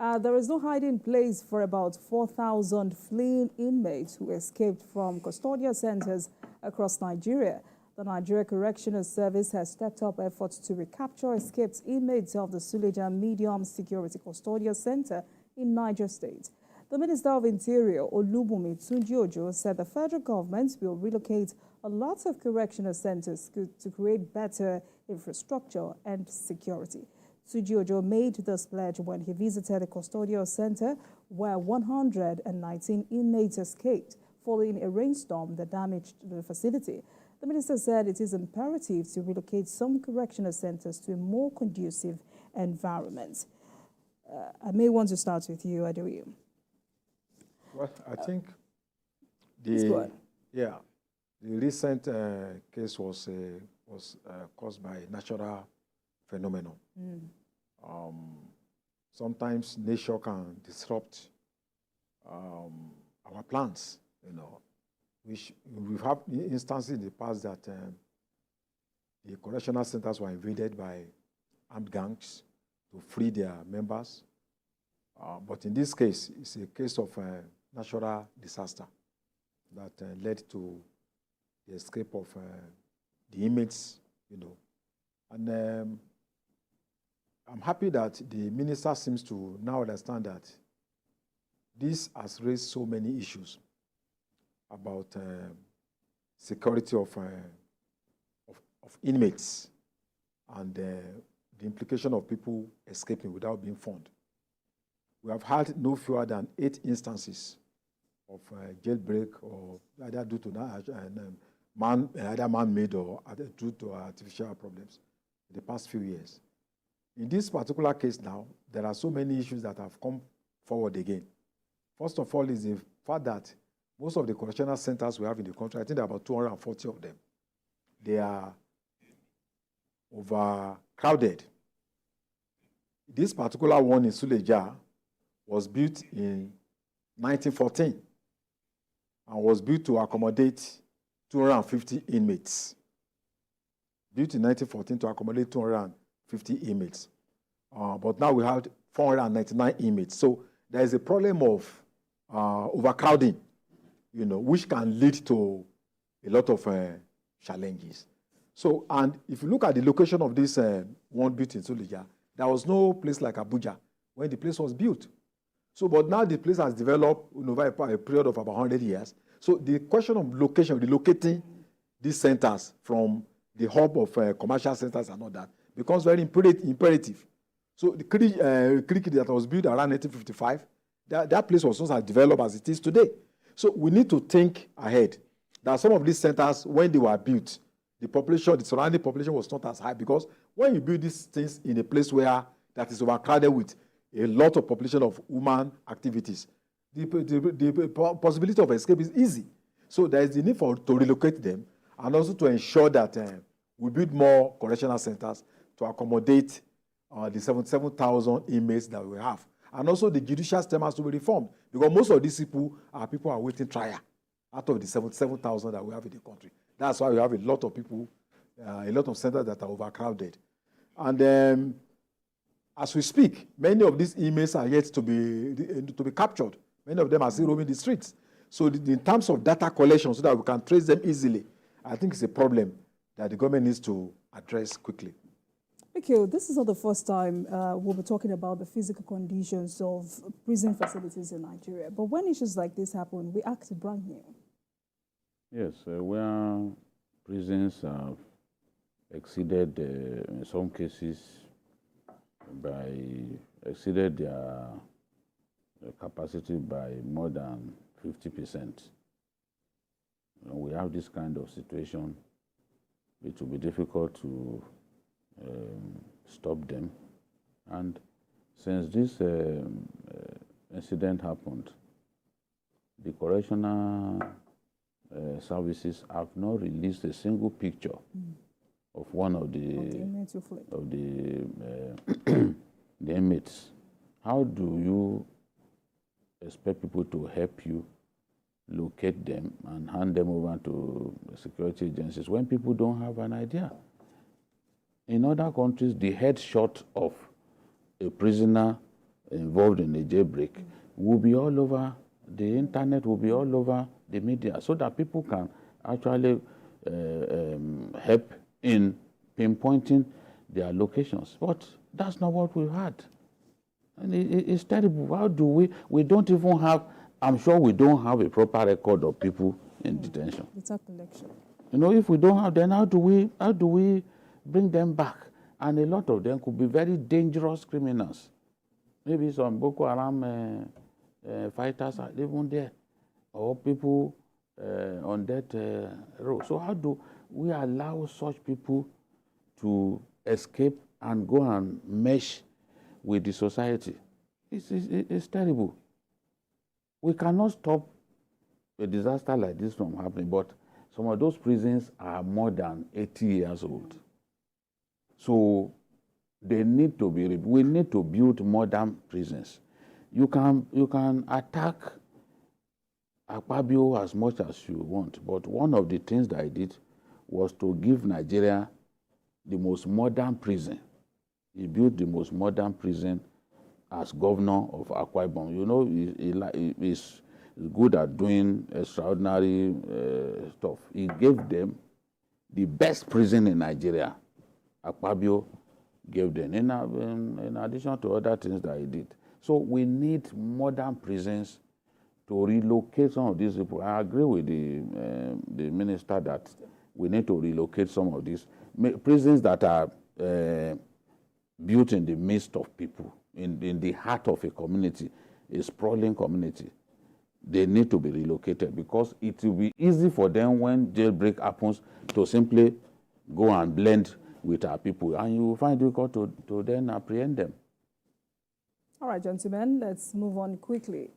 There is no hiding place for about 4,000 fleeing inmates who escaped from custodial centers across Nigeria. The Nigeria Correctional Service has stepped up efforts to recapture escaped inmates of the Suleja Medium Security Custodial Center in Niger State. The Minister of Interior, Olubunmi Tunji-Ojo, said the federal government will relocate a lot of correctional centers to create better infrastructure and security. Tunji-Ojo made this pledge when he visited a custodial center where 119 inmates escaped following a rainstorm that damaged the facility. The minister said it is imperative to relocate some correctional centers to a more conducive environment. I may want to start with you, Adeoye. Well, I think the recent case was caused by natural phenomenon. Sometimes nature can disrupt our plans, which we've had instances in the past that the correctional centers were invaded by armed gangs to free their members. But in this case, it's a case of natural disaster that led to the escape of the inmates, And I'm happy that the minister seems to now understand that this has raised so many issues about security of inmates and the implication of people escaping without being found. We have had no fewer than 8 instances of jailbreak, or either due to either man-made or due to artificial problems in the past few years. In this particular case now, there are so many issues that have come forward again. First of all is the fact that most of the correctional centers we have in the country, I think there are about 240 of them, they are overcrowded. This particular one in Suleja was built in 1914 and was built to accommodate 250 inmates. Built in 1914 to accommodate 250 inmates. But now we have 499 inmates. So there is a problem of overcrowding, which can lead to a lot of challenges. So, and if you look at the location of this one built in Suleja, there was no place like Abuja when the place was built. So, but now the place has developed over a period of about 100 years. So the question of location, relocating these centers from the hub of commercial centers and all that becomes very imperative. So the creek that was built around 1955, that place was not as developed as it is today. So we need to think ahead that some of these centers, when they were built, the surrounding population was not as high, because when you build these things in a place where that is overcrowded with a lot of population of human activities, the possibility of escape is easy. So there is the need to relocate them, and also to ensure that we build more correctional centers to accommodate the 77,000 inmates that we have. And also the judicial system has to be reformed, because most of these people are awaiting trial out of the 77,000 that we have in the country. That's why we have a lot of people, a lot of centers that are overcrowded. And as we speak, many of these inmates are yet to be captured. Many of them are still roaming the streets. So in terms of data collection, so that we can trace them easily, I think it's a problem that the government needs to address quickly. Okay, this is not the first time we'll be talking about the physical conditions of prison facilities in Nigeria. But when issues like this happen, we act brand new. Yes, where prisons have exceeded, in some cases, exceeded their capacity by more than 50%. We have this kind of situation. It will be difficult to stop them. And since this incident happened, the correctional services have not released a single picture of one of the inmates. How do you expect people to help you locate them and hand them over to security agencies when people don't have an idea? In other countries, the headshot of a prisoner involved in a jailbreak will be all over the internet, will be all over the media, so that people can actually help in pinpointing their locations. But that's not what we've had. And it's terrible. How do we don't even have, I'm sure we don't have a proper record of people in detention. Data collection. You know, if we don't have, then how do we bring them back? And a lot of them could be very dangerous criminals. Maybe some Boko Haram fighters are even there, or people on that road. So how do we allow such people to escape and go and mesh with the society? It's terrible. We cannot stop a disaster like this from happening, but some of those prisons are more than 80 years old. So they need to be, we need to build modern prisons. You can attack Akpabio as much as you want, but one of the things that I did was to give Nigeria the most modern prison. He built the most modern prison as governor of Akwa Ibom. You know, he's good at doing extraordinary stuff. He gave them the best prison in Nigeria. Akpabio gave them, in addition to other things that he did. So we need modern prisons to relocate some of these people. I agree with the minister that we need to relocate some of these prisons that are built in the midst of people, in the heart of a community, a sprawling community. They need to be relocated because it will be easy for them when jailbreak happens to simply go and blend with our people, and you will find it difficult to then apprehend them. All right, gentlemen, let's move on quickly.